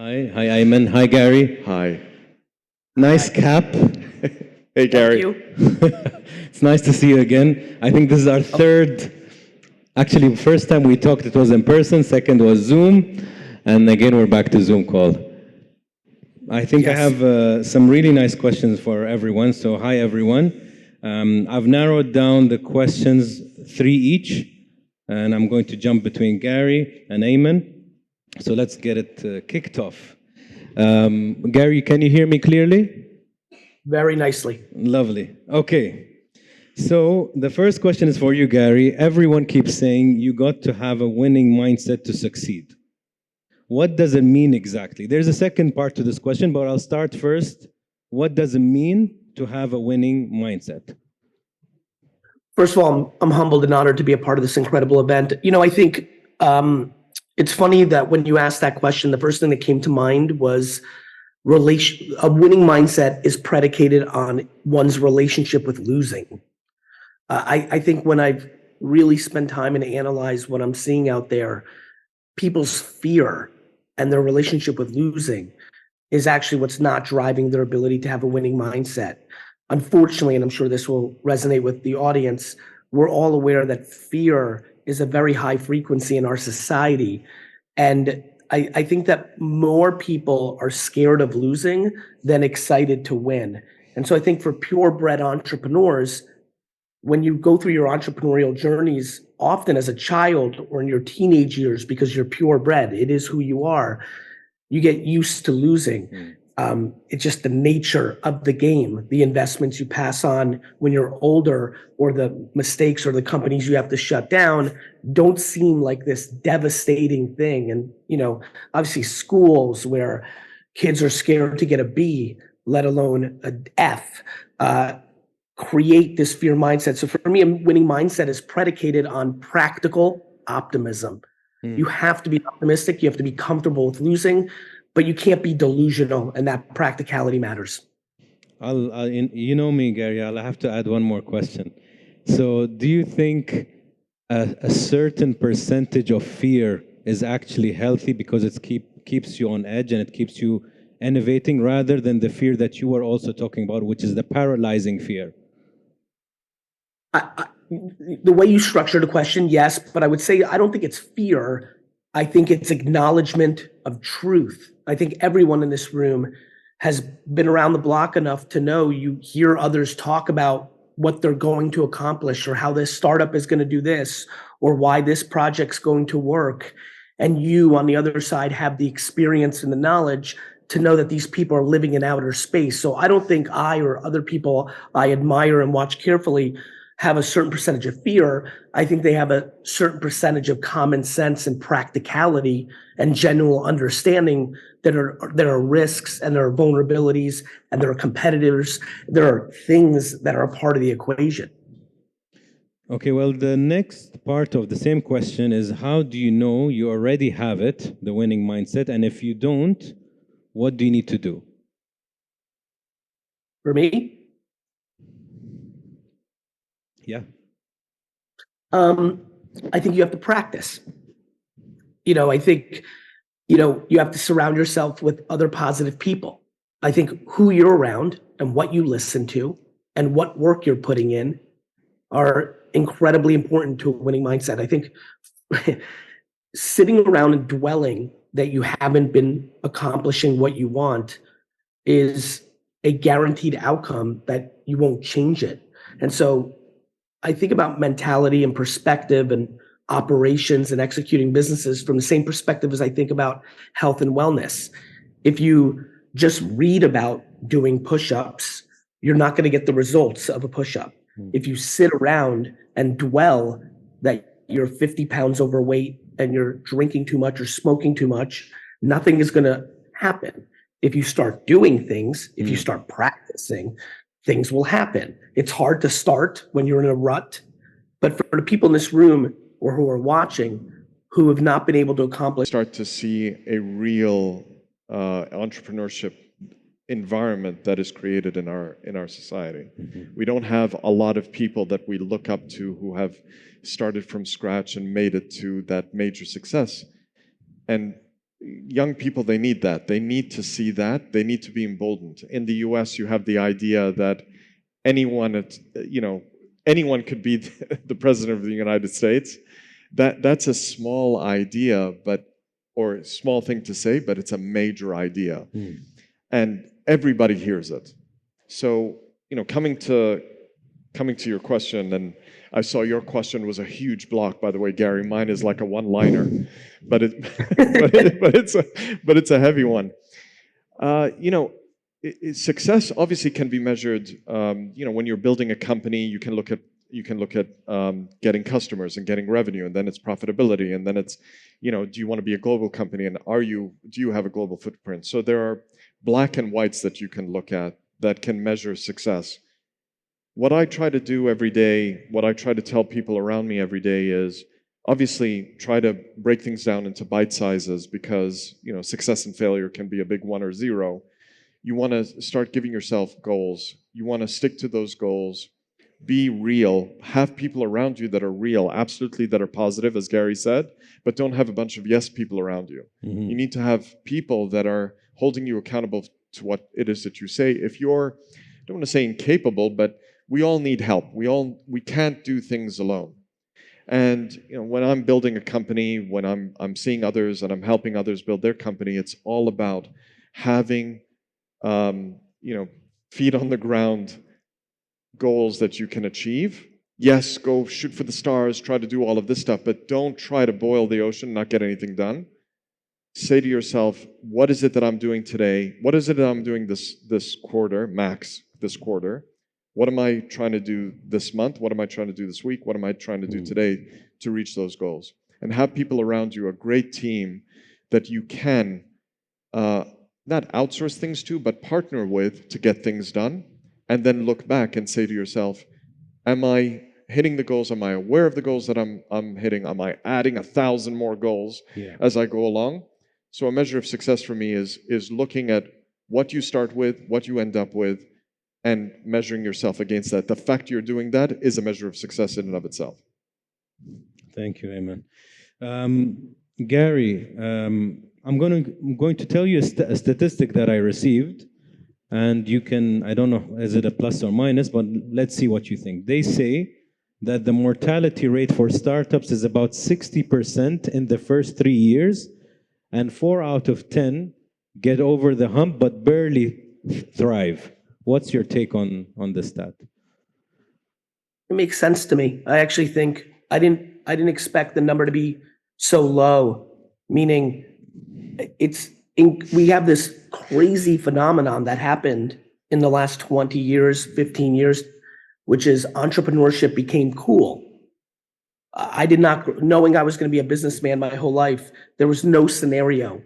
Hi, Ayman. Hi, Gary. Hi. Nice cap. Hey, Gary. Thank you. It's nice to see you again. I think this is our first time we talked, it was in person, second was Zoom, and again, we're back to Zoom call. I think I Yes. have some really nice questions for everyone. So, hi, everyone. I've narrowed down the questions, 3 each, and I'm going to jump between Gary and Ayman. So let's get it kicked off. Gary, can you hear me clearly? Very nicely. Lovely. Okay. So the first question is for you, Gary. Everyone keeps saying you got to have a winning mindset to succeed. What does it mean exactly? There's a second part to this question, but I'll start first. What does it mean to have a winning mindset? First of all, I'm humbled and honored to be a part of this incredible event. I think it's funny that when you asked that question, the first thing that came to mind was a winning mindset is predicated on one's relationship with losing. I think when I've really spent time and analyzed what I'm seeing out there, people's fear and their relationship with losing is actually what's not driving their ability to have a winning mindset. Unfortunately, and I'm sure this will resonate with the audience, we're all aware that fear is a very high frequency in our society. And I think that more people are scared of losing than excited to win. And so I think for purebred entrepreneurs, when you go through your entrepreneurial journeys, often as a child or in your teenage years, because you're purebred, it is who you are, you get used to losing. It's just the nature of the game, the investments you pass on when you're older, or the mistakes or the companies you have to shut down don't seem like this devastating thing. And, obviously schools where kids are scared to get a B, let alone an F, create this fear mindset. So for me, a winning mindset is predicated on practical optimism. You have to be optimistic. You have to be comfortable with losing, but you can't be delusional, and that practicality matters. You know me, Gary. I'll have to add one more question. So, do you think a certain percentage of fear is actually healthy because it keeps you on edge and it keeps you innovating, rather than the fear that you were also talking about, which is the paralyzing fear? The way you structured the question, yes, but I would say I don't think it's fear. I think it's acknowledgement of truth. I think everyone in this room has been around the block enough to know you hear others talk about what they're going to accomplish, or how this startup is going to do this, or why this project's going to work. And you, on the other side, have the experience and the knowledge to know that these people are living in outer space. So I don't think I or other people I admire and watch carefully have a certain percentage of fear. I think they have a certain percentage of common sense and practicality and genuine understanding that there are risks and there are vulnerabilities and there are competitors. There are things that are a part of the equation. Okay, well, the next part of the same question is, how do you know you already have it, the winning mindset? And if you don't, what do you need to do? For me, yeah. I think you have to practice. I think, you have to surround yourself with other positive people. I think who you're around and what you listen to and what work you're putting in are incredibly important to a winning mindset. I think sitting around and dwelling that you haven't been accomplishing what you want is a guaranteed outcome that you won't change it. And so I think about mentality and perspective and operations and executing businesses from the same perspective as I think about health and wellness. If you just read about doing push-ups, you're not going to get the results of a push-up. If you sit around and dwell that you're 50 pounds overweight and you're drinking too much or smoking too much, nothing is going to happen. If you start doing things, if you start practicing, things will happen. It's hard to start when you're in a rut, but for the people in this room or who are watching who have not been able to accomplish, Start to see a real entrepreneurship environment that is created in our society. We don't have a lot of people that we look up to who have started from scratch and made it to that major success. And young people, they need that. They need to see that. They need to be emboldened. In the US, you have the idea that anyone anyone could be the president of the United States. That's a small idea, or a small thing to say, but it's a major idea. And everybody hears it. So, coming to your question, and I saw your question was a huge block, by the way, Gary. Mine is like a one-liner, but it's a heavy one. Success obviously can be measured. When you're building a company, you can look at getting customers and getting revenue, and then it's profitability, and then it's, do you want to be a global company, and do you have a global footprint? So there are black and whites that you can look at that can measure success. What I try to do every day, what I try to tell people around me every day is obviously try to break things down into bite sizes, because success and failure can be a big 1 or 0. You want to start giving yourself goals. You want to stick to those goals. Be real. Have people around you that are real, absolutely, that are positive, as Gary said, but don't have a bunch of yes people around you. You need to have people that are holding you accountable to what it is that you say. If you're, I don't want to say incapable, but we all need help. We can't do things alone. And when I'm building a company, when I'm seeing others and I'm helping others build their company, it's all about having feet on the ground goals that you can achieve. Yes, go shoot for the stars, try to do all of this stuff, but don't try to boil the ocean and not get anything done. Say to yourself, what is it that I'm doing today? What is it that I'm doing this quarter, max this quarter? What am I trying to do this month? What am I trying to do this week? What am I trying to do today to reach those goals? And have people around you, a great team that you can not outsource things to, but partner with to get things done. And then look back and say to yourself, am I hitting the goals? Am I aware of the goals that I'm hitting? Am I adding 1,000 more goals as I go along? So a measure of success for me is looking at what you start with, what you end up with, and measuring yourself against that. The fact you're doing that is a measure of success in and of itself. Thank you, Ayman. Gary, I'm going to tell you a statistic that I received, and you can, I don't know, is it a plus or minus, but let's see what you think. They say that the mortality rate for startups is about 60% in the first 3 years, and 4 out of 10 get over the hump but barely thrive. What's your take on this stat? It makes sense to me. I actually think I didn't expect the number to be so low, meaning we have this crazy phenomenon that happened in the last 20 years, 15 years, which is entrepreneurship became cool. I did not, knowing I was going to be a businessman my whole life, there was no scenario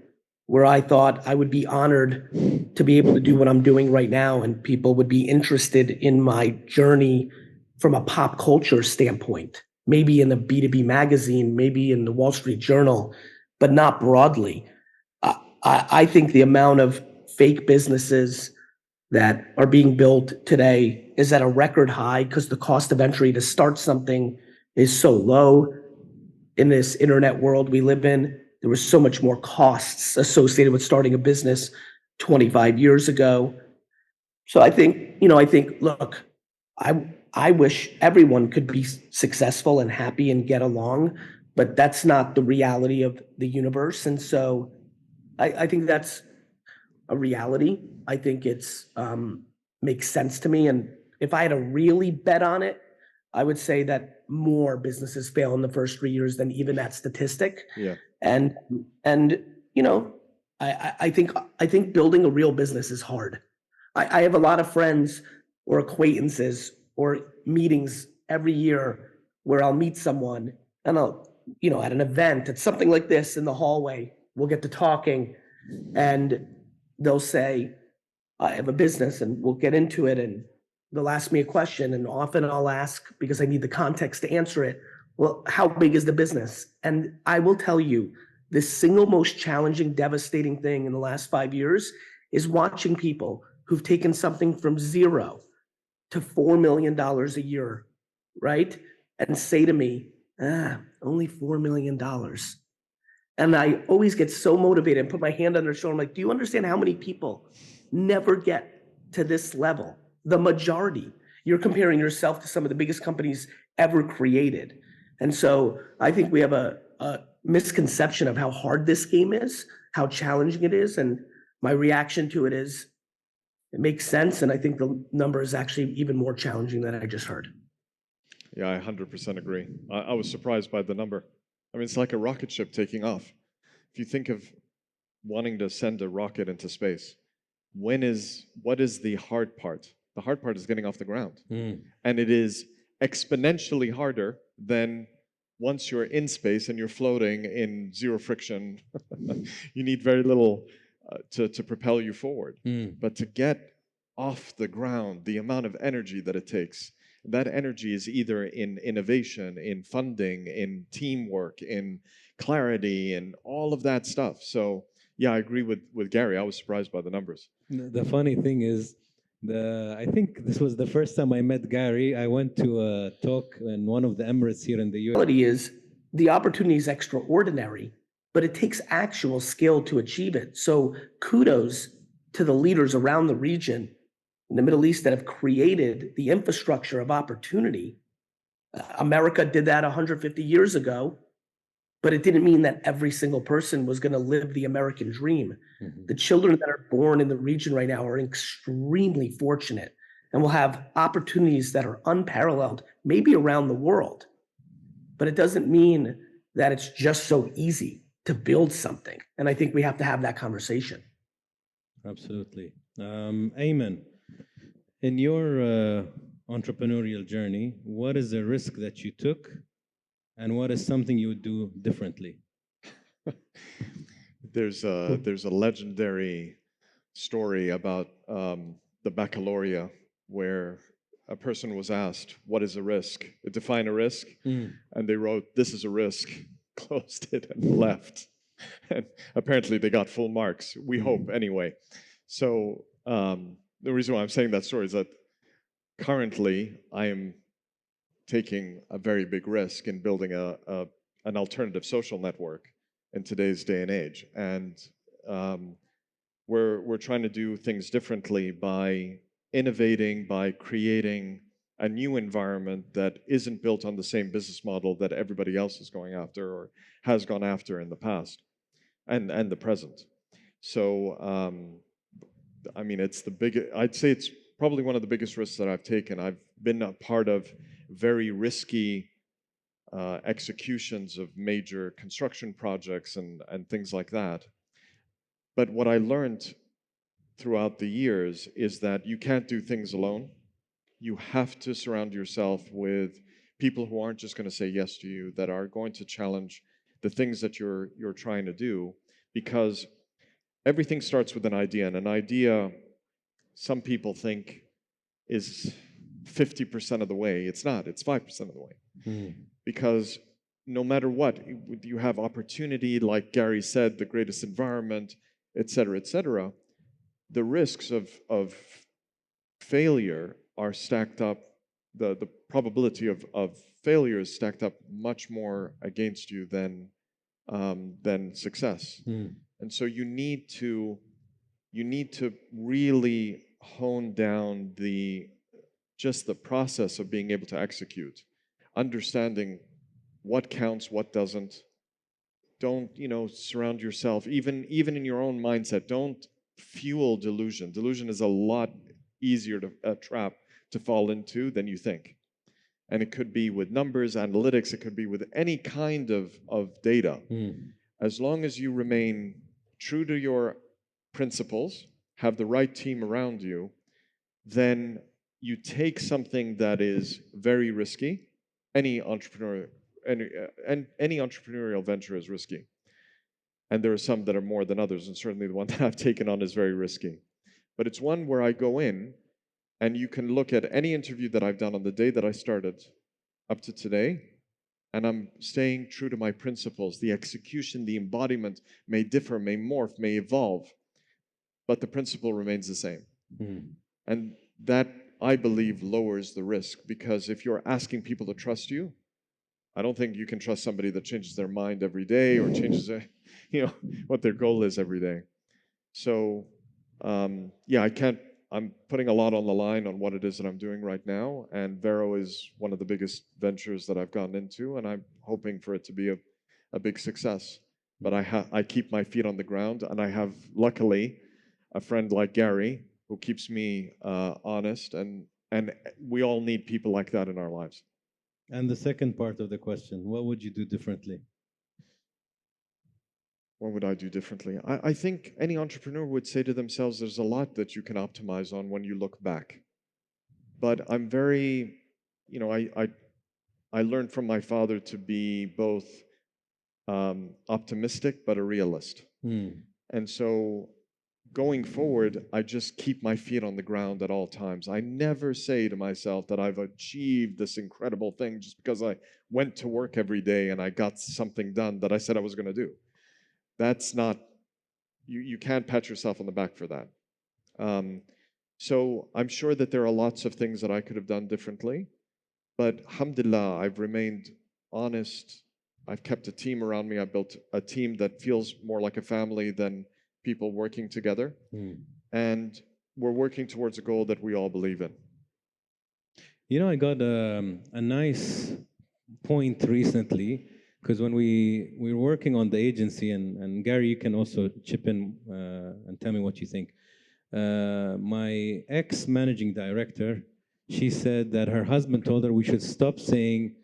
where I thought I would be honored to be able to do what I'm doing right now, and people would be interested in my journey from a pop culture standpoint, maybe in the B2B magazine, maybe in the Wall Street Journal, but not broadly. I think the amount of fake businesses that are being built today is at a record high because the cost of entry to start something is so low in this internet world we live in. There was so much more costs associated with starting a business 25 years ago. So I think, look, I wish everyone could be successful and happy and get along, but that's not the reality of the universe. And so I think that's a reality. I think it's makes sense to me. And if I had to really bet on it, I would say that more businesses fail in the first 3 years than even that statistic. Yeah. And I think building a real business is hard. I have a lot of friends or acquaintances or meetings every year where I'll meet someone and I'll, at an event, at something like this in the hallway, we'll get to talking and they'll say, I have a business, and we'll get into it, and they'll ask me a question, and often I'll ask, because I need the context to answer it, well, how big is the business? And I will tell you, the single most challenging, devastating thing in the last 5 years is watching people who've taken something from 0 to $4 million a year, right? And say to me, only $4 million. And I always get so motivated and put my hand on their shoulder. I'm like, do you understand how many people never get to this level? The majority. You're comparing yourself to some of the biggest companies ever created. And so I think we have a misconception of how hard this game is, how challenging it is. And my reaction to it is, it makes sense. And I think the number is actually even more challenging than I just heard. Yeah, I 100% agree. I was surprised by the number. I mean, it's like a rocket ship taking off. If you think of wanting to send a rocket into space, what is the hard part? The hard part is getting off the ground. And it is exponentially harder than once you're in space and you're floating in zero friction. You need very little to propel you forward. But to get off the ground, the amount of energy that it takes, that energy is either in innovation, in funding, in teamwork, in clarity, and all of that stuff. So yeah, I agree with Gary. I was surprised by the numbers. The funny thing is, I think this was the first time I met Gary. I went to a talk in one of the Emirates here in the US. Reality is the opportunity is extraordinary, but it takes actual skill to achieve it. So kudos to the leaders around the region in the Middle East that have created the infrastructure of opportunity. America did that 150 years ago, but it didn't mean that every single person was going to live the American dream. The children that are born in the region right now are extremely fortunate and will have opportunities that are unparalleled, maybe around the world. But it doesn't mean that it's just so easy to build something. And I think we have to have that conversation. Absolutely. Ayman, in your entrepreneurial journey, what is the risk that you took and what is something you would do differently? There's a legendary story about the baccalaureate where a person was asked, "What is a risk? Define a risk," and they wrote, "This is a risk," closed it, and left. And apparently, they got full marks. We hope, anyway. So the reason why I'm saying that story is that currently I am taking a very big risk in building an alternative social network in today's day and age, and we're trying to do things differently by innovating, by creating a new environment that isn't built on the same business model that everybody else is going after or has gone after in the past and the present. So I mean, I'd say it's probably one of the biggest risks that I've taken. I've been a part of very risky executions of major construction projects and things like that. But what I learned throughout the years is that you can't do things alone. You have to surround yourself with people who aren't just going to say yes to you, that are going to challenge the things that you're trying to do, because everything starts with an idea, and an idea, some people think, is 50% of the way. It's not, it's 5% of the way. Because no matter what, you have opportunity, like Gary said, the greatest environment, et cetera, et cetera. The risks of failure are stacked up, the probability of failure is stacked up much more against you than success. And so you need to really hone down just the process of being able to execute, understanding what counts, what doesn't. Don't, surround yourself, even in your own mindset, don't fuel delusion. Delusion is a lot easier to trap to fall into than you think. And it could be with numbers, analytics, it could be with any kind of data. As long as you remain true to your principles, have the right team around you, then you take something that is very risky. Any entrepreneurial venture is risky. And there are some that are more than others, and certainly the one that I've taken on is very risky. But it's one where I go in, and you can look at any interview that I've done on the day that I started up to today, and I'm staying true to my principles. The execution, the embodiment may differ, may morph, may evolve, but the principle remains the same. And that, I believe, lowers the risk, because if you're asking people to trust you, I don't think you can trust somebody that changes their mind every day or changes what their goal is every day. So yeah, I can't. I'm putting a lot on the line on what it is that I'm doing right now, and Vero is one of the biggest ventures that I've gotten into, and I'm hoping for it to be a big success. But I keep my feet on the ground, and I have luckily a friend like Gary who keeps me honest, and we all need people like that in our lives. And the second part of the question, what would you do differently? What would I do differently? I think any entrepreneur would say to themselves, there's a lot that you can optimize on when you look back. But I'm very, I learned from my father to be both optimistic but a realist. And so going forward, I just keep my feet on the ground at all times. I never say to myself that I've achieved this incredible thing just because I went to work every day and I got something done that I said I was going to do. That's not, you can't pat yourself on the back for that. So I'm sure that there are lots of things that I could have done differently, but alhamdulillah, I've remained honest. I've kept a team around me. I've built a team that feels more like a family than people working together. And we're working towards a goal that we all believe in. I got a nice point recently because when we were working on the agency, and Gary, you can also chip in and tell me what you think. My ex-managing director, she said that her husband told her we should stop saying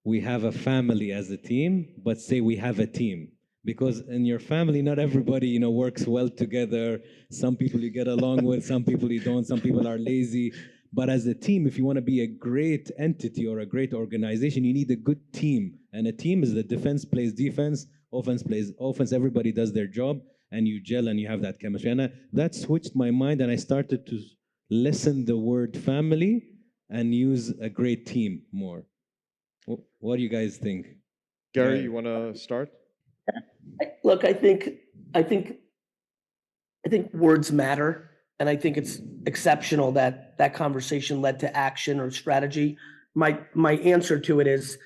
we have a family as a team, but say we have a team. Because in your family, not everybody, works well together. Some people you get along with, some people you don't, some people are lazy. But as a team, if you want to be a great entity or a great organization, you need a good team. And a team is the defense plays defense, offense plays offense, everybody does their job, and you gel and you have that chemistry. And that switched my mind, and I started to listen the word family and use a great team more. What do you guys think? Gary, you want to start? Look, I think words matter, and I think it's exceptional that that conversation led to action or strategy. My answer to it is,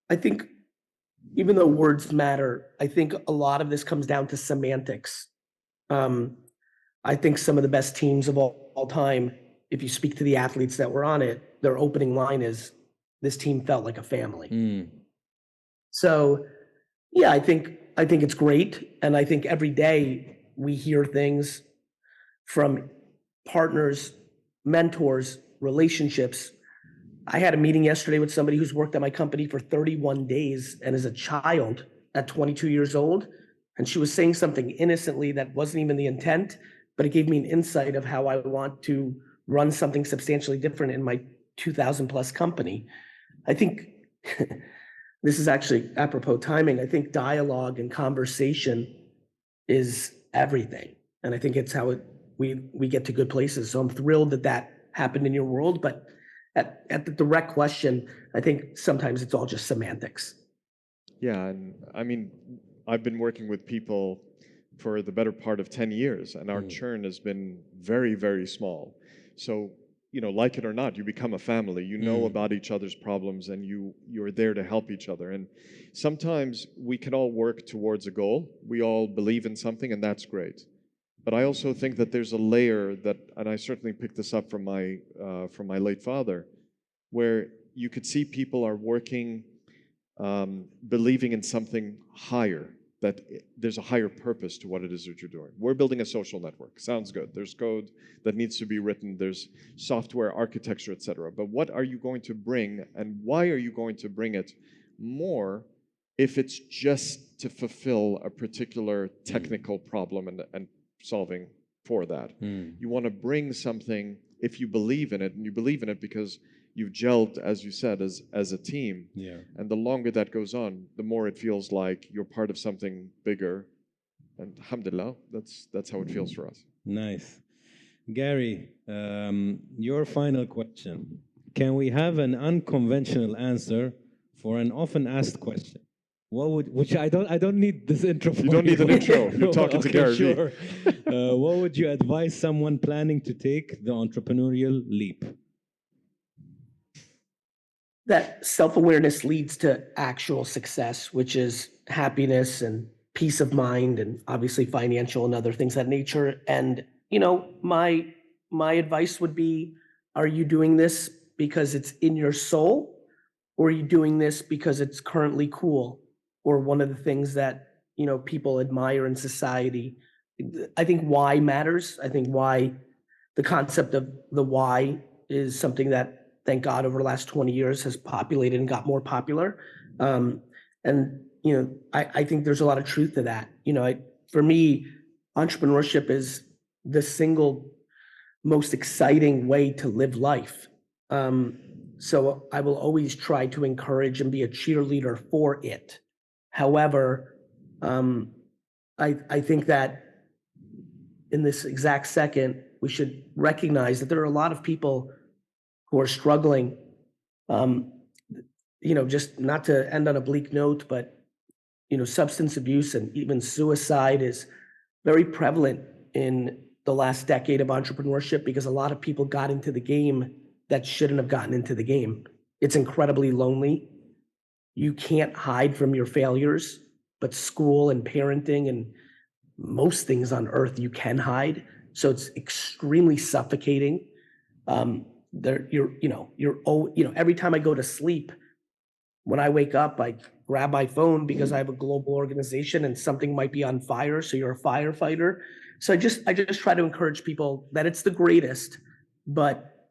I think even though words matter, I think a lot of this comes down to semantics. I think some of the best teams of all time, if you speak to the athletes that were on it, their opening line is, "This team felt like a family." So, yeah, I think it's great, and I think every day we hear things from partners, mentors, relationships. I had a meeting yesterday with somebody who's worked at my company for 31 days and is a child at 22 years old. And she was saying something innocently that wasn't even the intent, but it gave me an insight of how I want to run something substantially different in my 2,000 plus company. I think this is actually apropos timing. I think dialogue and conversation is everything. And I think it's how we get to good places. So I'm thrilled that that happened in your world, but at the direct question, I think sometimes it's all just semantics. Yeah, and I mean, I've been working with people for the better part of 10 years, and our churn has been very, very small. So, like it or not, you become a family. You know about each other's problems, and you're there to help each other. And sometimes we can all work towards a goal. We all believe in something, and that's great. But I also think that there's a layer that, and I certainly picked this up from my late father, where you could see people are working, believing in something higher, that there's a higher purpose to what it is that you're doing. We're building a social network. Sounds good. There's code that needs to be written. There's software architecture, etc. But what are you going to bring, and why are you going to bring it more if it's just to fulfill a particular technical problem and solving for that? You want to bring something if you believe in it, and you believe in it because you've gelled, as you said, as a team. Yeah. And the longer that goes on, the more it feels like you're part of something bigger. And alhamdulillah, that's how it feels for us. Nice. Gary, your final question. Can we have an unconventional answer for an often asked question? Which I don't need this intro for. You don't need an intro. You're talking to Gary V. Sure. What would you advise someone planning to take the entrepreneurial leap? that self-awareness leads to actual success, which is happiness and peace of mind and obviously financial and other things of that nature. And, my advice would be, are you doing this because it's in your soul, or are you doing this because it's currently cool, or one of the things that, people admire in society? I think why matters. I think why, the concept of the why, is something that, thank God, over the last 20 years has populated and got more popular. And I think there's a lot of truth to that. For me, entrepreneurship is the single most exciting way to live life. So I will always try to encourage and be a cheerleader for it. However, um, I think that in this exact second, we should recognize that there are a lot of people who are struggling. Um, just not to end on a bleak note, but substance abuse and even suicide is very prevalent in the last decade of entrepreneurship because a lot of people got into the game that shouldn't have gotten into the game. It's incredibly lonely. You can't hide from your failures, but school and parenting and most things on earth you can hide. So it's extremely suffocating. There, every time I go to sleep, when I wake up, I grab my phone because I have a global organization and something might be on fire. So you're a firefighter. So I just try to encourage people that it's the greatest, but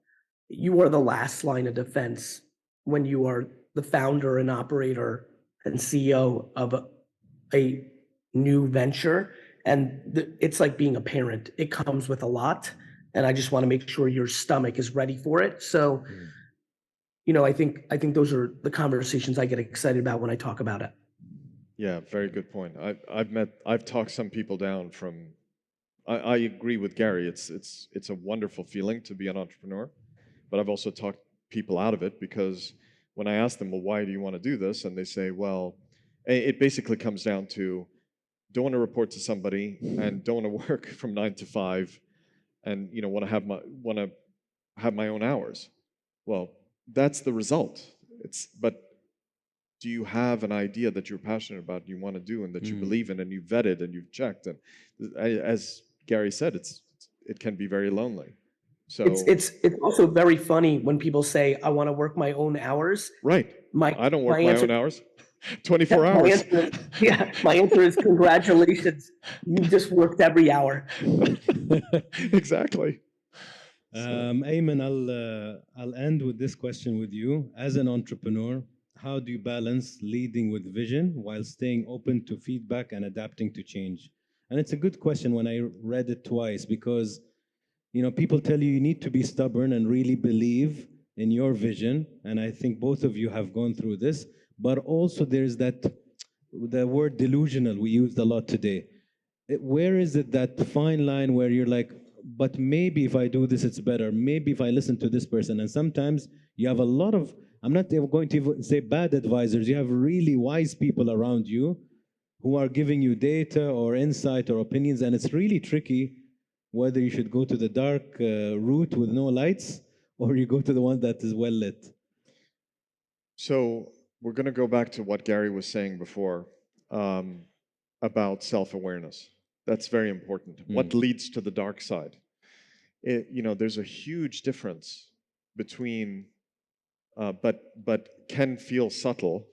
you are the last line of defense when you are the founder and operator and CEO of a new venture. And it's like being a parent. It comes with a lot. And I just want to make sure your stomach is ready for it. So, I think those are the conversations I get excited about when I talk about it. Yeah, very good point. I've talked some people down from. I agree with Gary. It's a wonderful feeling to be an entrepreneur, but I've also talked people out of it because when I ask them, well, why do you want to do this? And they say, well, it basically comes down to don't want to report to somebody and don't want to work from 9 to 5, and want to have my own hours. Well, that's the result. But do you have an idea that you're passionate about, you want to do, and that you believe in, and you've vetted and you've checked? And as Gary said, it can be very lonely. So It's also very funny when people say, I want to work my own hours. right, My I don't my work my answer own hours, 24 my hours. answer my answer is congratulations. You just worked every hour. Exactly. Ayman, I'll end with this question with you. As an entrepreneur, how do you balance leading with vision while staying open to feedback and adapting to change? And it's a good question when I read it twice because people tell you need to be stubborn and really believe in your vision, and I think both of you have gone through this. But also there's the word delusional we used a lot today. Where is it that fine line where you're like, but maybe if I do this, it's better. Maybe if I listen to this person. And sometimes you have a lot of, I'm not going to even say bad advisors, you have really wise people around you who are giving you data or insight or opinions. And it's really tricky whether you should go to the dark route with no lights or you go to the one that is well lit. So we're going to go back to what Gary was saying before um, about self-awareness. That's very important. What leads to the dark side? There's a huge difference between, but can feel subtle,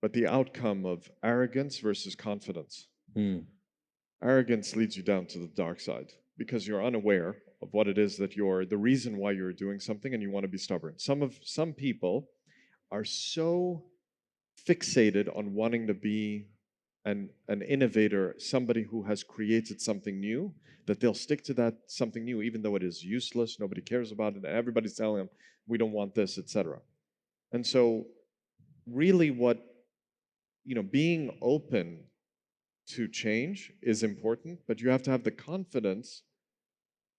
but the outcome of arrogance versus confidence. Arrogance leads you down to the dark side because you're unaware of what it is that the reason why you're doing something, and you want to be stubborn. Some people are so fixated on wanting to be an innovator, somebody who has created something new, that they'll stick to that something new, even though it is useless, nobody cares about it, and everybody's telling them, we don't want this, etc. And so really being open to change is important, but you have to have the confidence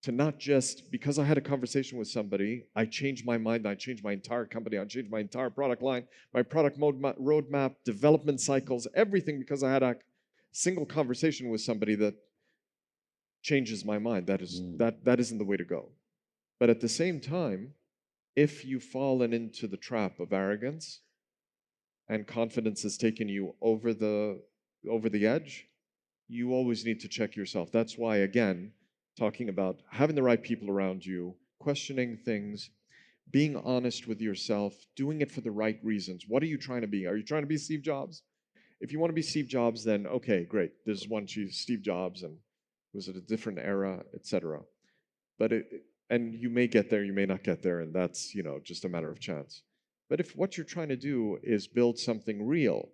to not just, because I had a conversation with somebody, I changed my mind, I changed my entire company, I changed my entire product line, my product roadmap, development cycles, everything, because I had a single conversation with somebody that changes my mind. That isn't the way to go. But at the same time, if you've fallen into the trap of arrogance and confidence has taken you over the edge, you always need to check yourself. That's why, again, talking about having the right people around you, questioning things, being honest with yourself, doing it for the right reasons. What are you trying to be? Are you trying to be Steve Jobs? If you want to be Steve Jobs, then okay, great. There's one Steve Jobs, and was it a different era, etc. But and you may get there, you may not get there, and that's just a matter of chance. But if what you're trying to do is build something real,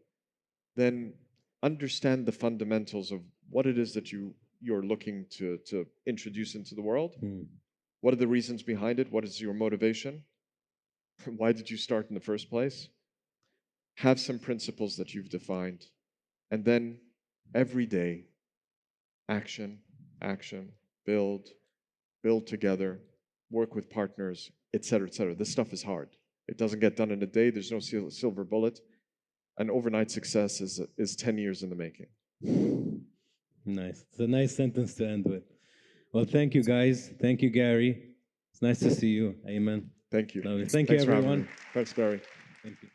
then understand the fundamentals of what it is that you're looking to introduce into the world. What are the reasons behind it? What is your motivation? Why did you start in the first place? Have some principles that you've defined, and then every day, action, action, build together, work with partners, etc., etc. This stuff is hard. It doesn't get done in a day. There's no silver bullet. An overnight success is 10 years in the making. Nice. It's a nice sentence to end with. Well, thank you, guys. Thank you, Gary. It's nice to see you. Amen. Thank you. Lovely. Thank you, Thanks for having everyone. me. Thanks, Barry. Thank you.